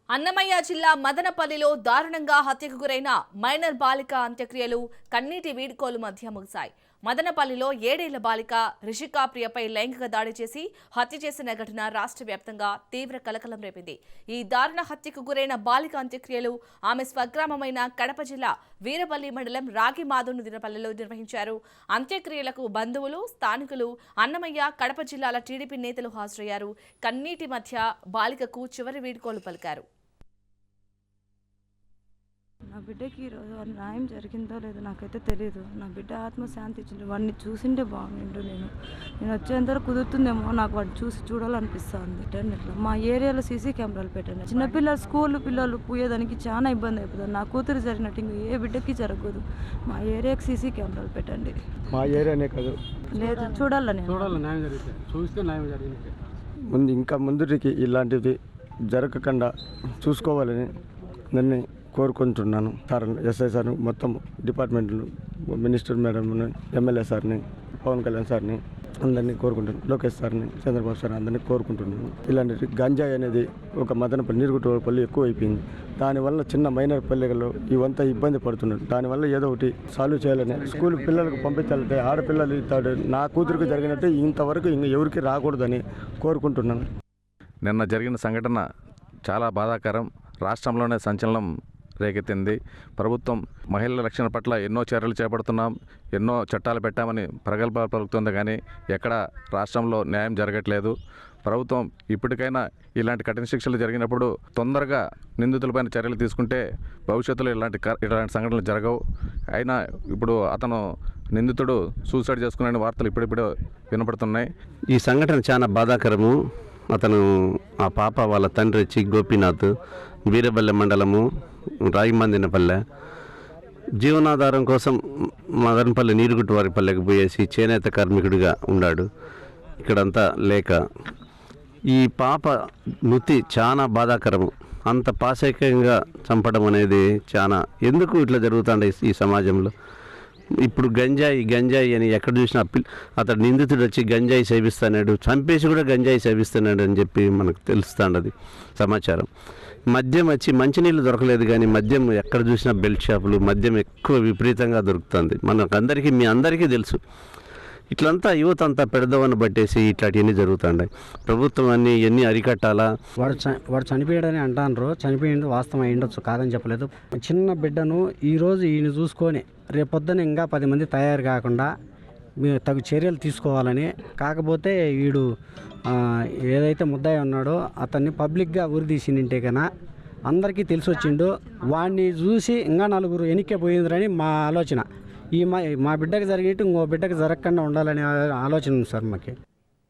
అన్నమయ్య జిల్లా మదనపల్లిలో దారుణంగా హత్యకు గురైన మైనర్ బాలిక అంత్యక్రియలు కన్నీటి వీడ్కోలు మధ్య ముగిశాయి. మదనపల్లిలో 7 ఏళ్ల బాలిక రిషికా ప్రియపై లైంగిక దాడి చేసి హత్య చేసిన ఘటన రాష్ట్ర వ్యాప్తంగా తీవ్ర కలకలం రేపింది. ఈ దారుణ హత్యకు గురైన బాలిక అంత్యక్రియలు ఆమె స్వగ్రామమైన కడప జిల్లా వీరపల్లి మండలం రాగిమాధునిదినపల్లిలో నిర్వహించారు. అంత్యక్రియలకు బంధువులు, స్థానికులు, అన్నమయ్య, కడప జిల్లాల టీడీపీ నేతలు హాజరయ్యారు. కన్నీటి మధ్య బాలికకు చివరి వీడ్కోలు పలికారు. నా బిడ్డకి ఈరోజు న్యాయం జరిగిందో లేదో నాకైతే తెలియదు. నా బిడ్డ ఆత్మశాంతి ఇచ్చిండు. వాడిని చూసింటే బాగుండు. నేను వచ్చేంతవరకు కుదురుతుందేమో. నాకు వాడిని చూడాలనిపిస్తుంది. ఇట్లా మా ఏరియాలో సీసీ కెమెరాలు పెట్టండి. చిన్నపిల్లలు, స్కూల్ పిల్లలు పోయేదానికి చాలా ఇబ్బంది అయిపోతుంది. నా కూతురు జరిగినట్టు ఇంక ఏ బిడ్డకి జరగదు. మా ఏరియాకి సీసీ కెమెరాలు పెట్టండి. మా ఏరియానే కాదు, లేదు చూడాలని ముందు ఇంకా ముందుకి ఇలాంటిది జరగకుండా చూసుకోవాలని నన్ను కోరుకుంటున్నాను. సార్, ఎస్ఐ సార్, మొత్తం డిపార్ట్మెంట్లు, మినిస్టర్ మేడం, ఎమ్మెల్యే సార్ని, పవన్ కళ్యాణ్ సార్ని అందరినీ కోరుకుంటున్నాను. లోకేష్ సార్ని, చంద్రబాబు సార్ అందరినీ కోరుకుంటున్నాను. ఇలాంటి గంజాయి అనేది ఒక మదనపల్లి, నీరుగుట్టపల్లి ఎక్కువ అయిపోయింది. దానివల్ల చిన్న మైనర్ పల్లెల్లో ఇవంతా ఇబ్బంది పడుతున్నారు. దానివల్ల ఏదో ఒకటి సాల్వ్ చేయాలని, స్కూల్ పిల్లలకు పంపించాలంటే ఆడపిల్లలు ఇస్తాడు. నా కూతురికి జరిగినట్టు ఇంతవరకు ఇంక ఎవరికి రాకూడదని కోరుకుంటున్నాను. నిన్న జరిగిన సంఘటన చాలా బాధాకరం. రాష్ట్రంలోనే సంచలనం రేకెత్తింది. ప్రభుత్వం మహిళల రక్షణ పట్ల ఎన్నో చర్యలు చేపడుతున్నాం, ఎన్నో చట్టాలు పెట్టామని ప్రగల్భాలు పలుకుతుంది, కానీ ఎక్కడ రాష్ట్రంలో న్యాయం జరగట్లేదు. ప్రభుత్వం ఇప్పటికైనా ఇలాంటి కఠిన శిక్షలు జరిగినప్పుడు తొందరగా నిందితులపైన చర్యలు తీసుకుంటే భవిష్యత్తులో ఇలాంటి సంఘటనలు జరగవు. అయినా ఇప్పుడు అతను నిందితుడు సూసైడ్ చేసుకునే వార్తలు ఇప్పుడిప్పుడే వినపడుతున్నాయి. ఈ సంఘటన చాలా బాధాకరము. అతను ఆ పాప వాళ్ళ తండ్రి వచ్చి గోపీనాథ్, వీరపల్లె మండలము, రాగిమందినపల్లె, జీవనాధారం కోసం మదనపల్లి నీరుగుట్టు వారి పల్లెకి పోయేసి చేనేత కార్మికుడిగా ఉన్నాడు. ఇక్కడంతా లేక ఈ పాప మృతి చాలా బాధాకరము. అంత పాశవికంగా చంపడం అనేది చాలా ఎందుకు ఇట్లా జరుగుతుంది ఈ సమాజంలో. ఇప్పుడు గంజాయి అని ఎక్కడ చూసినా అతడు నిందితుడు వచ్చి గంజాయి సేవిస్తున్నాడు, చంపేసి కూడా గంజాయి సేవిస్తున్నాడు అని చెప్పి మనకు తెలుస్తుంది సమాచారం. మద్యం వచ్చి మంచినీళ్ళు దొరకలేదు, కానీ మద్యం ఎక్కడ చూసినా బెల్ట్ షాపులు, మద్యం ఎక్కువ విపరీతంగా దొరుకుతుంది. మనకు మీ అందరికీ తెలుసు. ఇట్లంతా యువత అంతా పెడదవని బట్టేసి ఇట్లాంటివన్నీ జరుగుతుంటాయి. ప్రభుత్వం ఎన్ని అరికట్టాలా. వాడు చనిపోయాడని అంటారు. చనిపోయింది వాస్తవం అయ్యిండొచ్చు, కాదని చెప్పలేదు. చిన్న బిడ్డను ఈరోజు ఈయన చూసుకొని రేపొద్దున ఇంకా 10 మంది తయారు కాకుండా మీరు తగు చర్యలు తీసుకోవాలని. కాకపోతే వీడు ఏదైతే ముద్దాయి ఉన్నాడో అతన్ని పబ్లిక్గా ఉరిదీసింటే కన్నా అందరికీ తెలిసి వచ్చిండు. వాడిని చూసి ఇంకా 4 వెనక్కే పోయిందని మా ఆలోచన. మా బిడ్డకు జరిగినట్టు ఇంకో బిడ్డకు జరగకుండా ఉండాలనే ఆలోచన ఉంది సార్ మాకు.